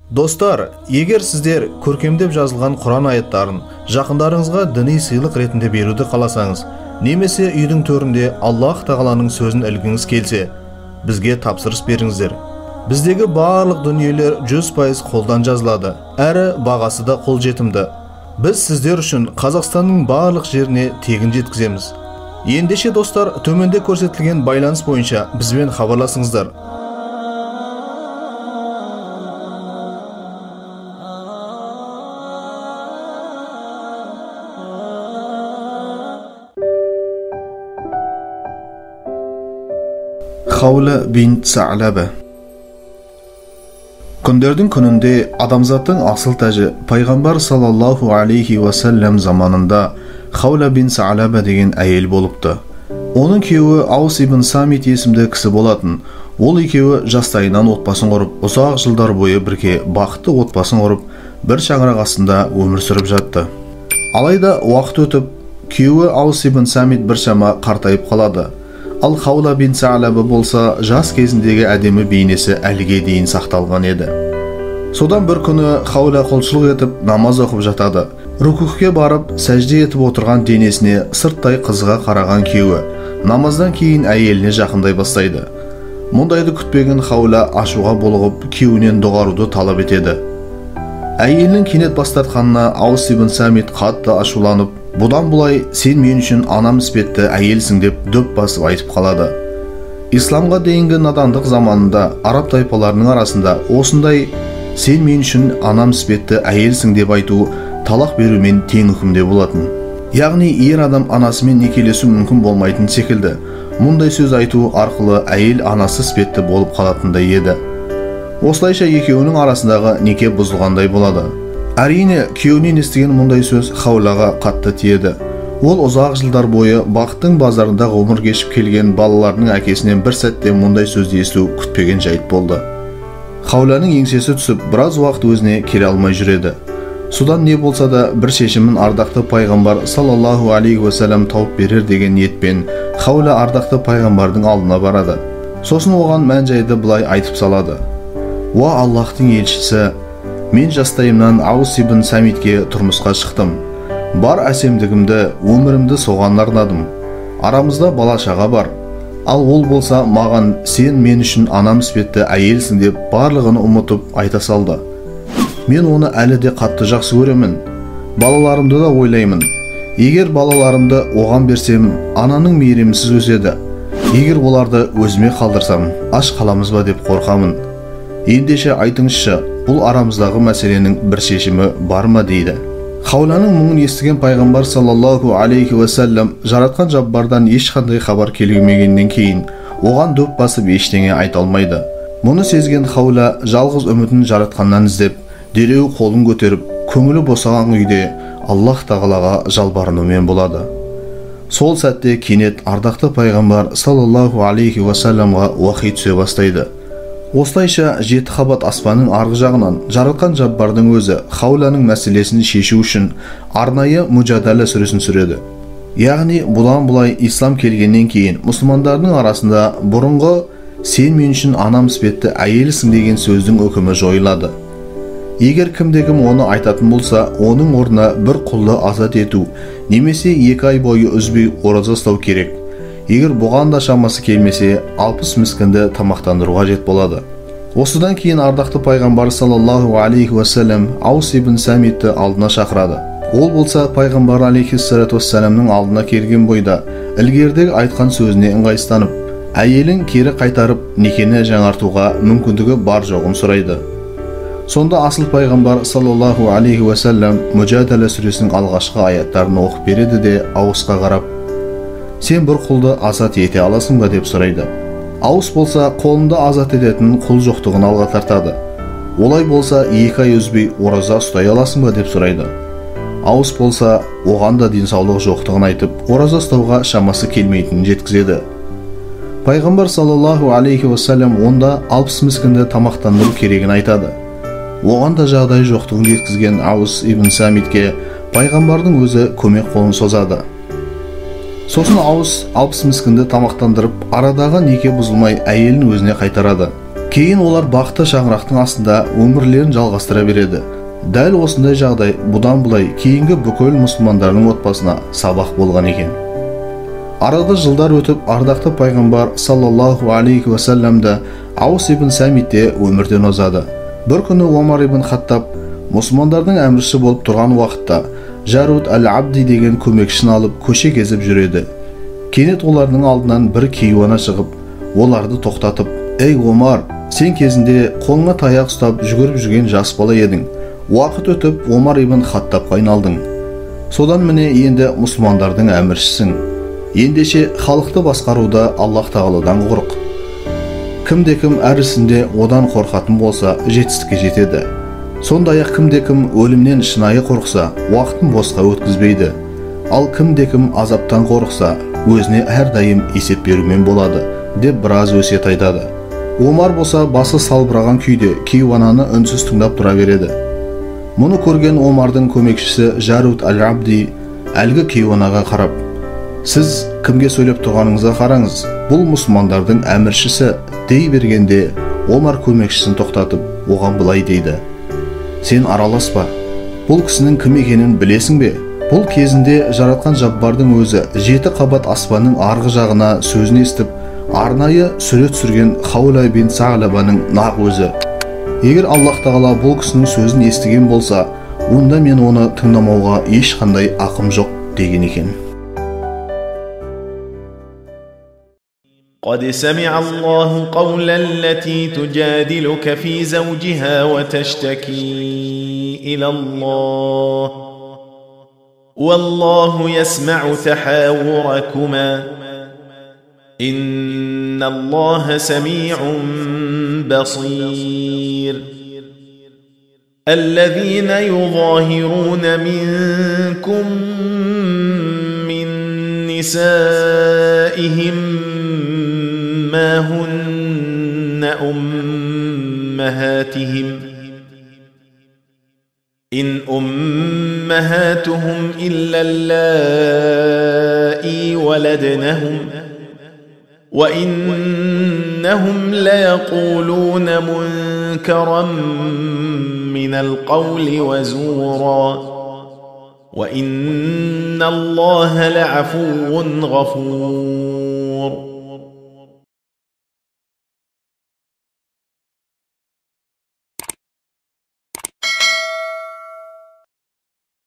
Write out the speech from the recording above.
Достар, егер сіздер көркемдеп жазылған Құран аяттарын жақындарыңызға діни сыйлық ретінде беруді қаласаңыз, немесе үйдің төрінде Аллах тағаланың сөзін ілгіңіз келсе, бізге тапсырыс беріңіздер. Біздегі барлық дүниелер 100% қолдан жазылады, әрі бағасы да қолжетімді. Біз сіздер үшін Қазақстанның барлық жеріне тегін жеткіземіз. Ендеше достар, төменде көрсетілген байланыс бойынша бізбен хабарласыңыздар. Хаула бинт Са'лаба. Күндердің күнінде адамзаттың асыл тәжі пайғамбар саллаллаху алейхи вассалам заманында Хаула бин Са'лаба деген әйел болыпты. Оның күйеуі Аус ибн Самит есімді кісі болатын. Ол екеуі жастайынан отбасын құрып, ұзақ жылдар бойы бірге бақытты отбасын құрып, бір шаңырақ астында өмір сүріп жатты. Алайда уақыт өтіп, күйеуі Аус ибн Самит біршама қартайып қалады. Ал Хаула бин Са'лаба болса, жас кезіндегі әдемі бейнесі әліге дейін сақталған еді. Содан бір күні Хаула құлшылық етіп намаз оқып жатады. Рукухке барып, сәжде етіп отырған денесіне сырттай қызға қараған күйеуі намаздан кейін әйеліне жақындай бастайды. Мұндайды күтпеген Хаула ашуға булығып, күйеуінен доғаруды талап етеді. Әйелінің кенет бас тартқанына Аус ибн Самит қатты ашуланып, бұдан бұлай сен мен үшін анам іспетті әйелсің деп дөп басып айтып қалады. Исламға дейінгі надандық заманында араб тайпаларының арасында осындай сен мен үшін анам іспетті әйелсің деп айту талақ берумен тең үкімде болатын. Яғни ер адам анасымен некелесу мүмкін болмайтын секілді. Мұндай сөз айту арқылы әйел анасы іспетті болып қалатындай еді. Осылайша екеуінің арасындағы неке бұзылғандай болады. Әрине, күйеуінен естіген мұндай сөз Хаулаға қатты тиеді. Ол ұзақ жылдар бойы бақыттың базарында ғұмыр кешіп келген балаларының әкесінен бір сәтте мұндай сөзді есту күтпеген жайт болды. Хауланың еңсесі түсіп, біраз уақыт өзіне келе алмай жүреді. Содан не болса да бір шешімін ардақты пайғамбар саллаллаху алейхи уассалам тауып берер деген ниетпен Хаула ардақты пайғамбардың алдына барады. Сосын оған мән-жайды былай айтып салады. Уа Аллахтың елшісі, мен жастайымнан Аус ибн Самитке тұрмысқа шықтым. Бар әсемдігімді, өмірімді соған арнадым. Арамызда бала-шаға бар. Ал ол болса маған сен мен үшін анам іспетті әйелсің деп барлығын ұмытып айта салды. Мен оны әлі де қатты жақсы көремін. Балаларымды да ойлаймын. Егер балаларымды оған берсем, ананың мейірімсіз өседі. Егер оларды өзіме қалдырсам, аш қаламыз ба деп қорқамын. Ендеше айтыңызшы, бұл арамыздағы мәселенің бір шешімі бар ма дейді. Хауланың мұңын естіген пайғамбар саллаллаху алейхи уассалам жаратқан Жаббардан ешқандай хабар келмегеннен кейін оған дөп басып ештеңе айта алмайды. Мұны сезген Хаула жалғыз үмітін жаратқаннан іздеп, дереу қолын көтеріп, көңілі босаған үйде Аллах тағалаға жалбарынумен болады. Сол сәтте кенет ардақты пайғамбар саллаллаху алейхи уассаламға уахи түсе бастайды. Осылайша 7 қабат аспанның арғы жағынан жаратқан Жаббардың өзі Хауланың мәселесін шешу үшін арнайы Муджадала сүресін сүреді. Яғни бұдан бұлай ислам келгеннен кейін мұсылмандардың арасында бұрынғы сен мен үшін анам іспетті әйелсің деген сөздің үкімі жойылады. Егер кімде-кім оны айтатын болса, оның орнына бір құлды азат ету немесе 2 ай бойы үзбей ораза ұстау керек. Егер бұған да шамасы келмесе, 60 міскінді тамақтандыруға жет болады. Осыдан кейін ардақты пайғамбар саллаллаху алейхи уассалам Аус ибн Самитті алдына шақырады. Ол болса пайғамбар алейхиссалату вассаламның алдына келген бойда ілгердегі айтқан сөзіне ыңғайсызданып, әйелін кері қайтарып, некені жаңартуға мүмкіндігі бар жоғын сұрайды. Сонда асыл пайғамбар саллаллаху алейхи уассалам Муджадала сүресінің алғашқы аяттарын оқып береді де Аусқа қарап, сен бір құлды азат ете аласың ба деп сұрайды. Аус болса қолында азат ететін құл жоқтығын алға тартады. Олай болса 2 ай үзбей ораза ұстай аласың ба деп сұрайды. Аус болса оған да денсаулық жоқтығын айтып, ораза ұстауға шамасы келмейтінін жеткізеді. Пайғамбар саллаллаху алейхи уассалам онда 60 міскінді тамақтандыру керегін айтады. Оған да жағдай жоқтығын жеткізген Аус ибн Самитке пайғамбардың өзі көмек қолын созады. Сосын Аус 60 міскінді тамақтандырып, арадағы неке бұзылмай әйелін өзіне қайтарады. Кейін олар бақты шаңырақтың астында өмірлерін жалғастыра береді. Дәл осындай жағдай бұдан былай кейінгі бүкіл мұсылмандардың отбасына сабақ болған екен. Арада жылдар өтіп, ардақты пайғамбар саллаллаху алейхи уассаламда Аус ибн Самитте өмірден озады. Бір күні Омар ибн Хаттаб мұсылмандардың әміршісі болып тұрған уақытта Жарут әл-Абди деген көмекшісін алып көше кезіп жүреді. Кенет олардың алдынан бір кейуана шығып, оларды тоқтатып: «Ей Омар, сен кезінде қолыңа таяқ ұстап жүгіріп жүрген жас бала едің. Уақыт өтіп Омар ибн Хаттабқа айналдың. Содан міне енді мұсылмандардың әміршісің. Ендеше халықты басқаруда Аллах тағаладан қорық. Кімде-кім әр ісінде одан қорқатын болса, жетістікке жетеді. Сондай-ақ кімде-кім өлімнен шынайы қорықса, уақытын босқа өткізбейді. Ал кімде-кім азаптан қорықса, өзіне әрдайым есеп берумен болады», деп біраз өсиет айтады. Омар болса басы салбыраған күйде кейуананы үнсіз тыңдап тұра береді. Мұны көрген Омардың көмекшісі Жарут әл-Абди әлгі кейуанаға қарап: «Сіз кімге сөйлеп тұрғаныңызға қараңыз, бұл мұсылмандардың әміршісі», дей бергенде Омар көмекшісін тоқтатып оған былай дейді: «Сен араласпа, бұл кісінің кім екенін білесің бе? Бұл кезінде жаратқан Жаббардың өзі 7 қабат аспанның арғы жағына сөзін естіп, арнайы сурет түсірген Хаула бин Сағлабаның нақ өзі. Егер Аллах тағала бұл кісінің сөзін естіген болса, онда мен оны тыңдамауға ешқандай ақым жоқ», деген екен. قد سمع الله قول التي تجادلك في زوجها وتشتكي إلى الله والله يسمع تحاوركما إن الله سميع بصير الذين يظاهرون منكم من نسائهم ما هن أمهاتهم إن أمهاتهم إلا اللائي ولدنهم وإنهم ليقولون منكرا من القول وزورا وإن الله لعفو غفور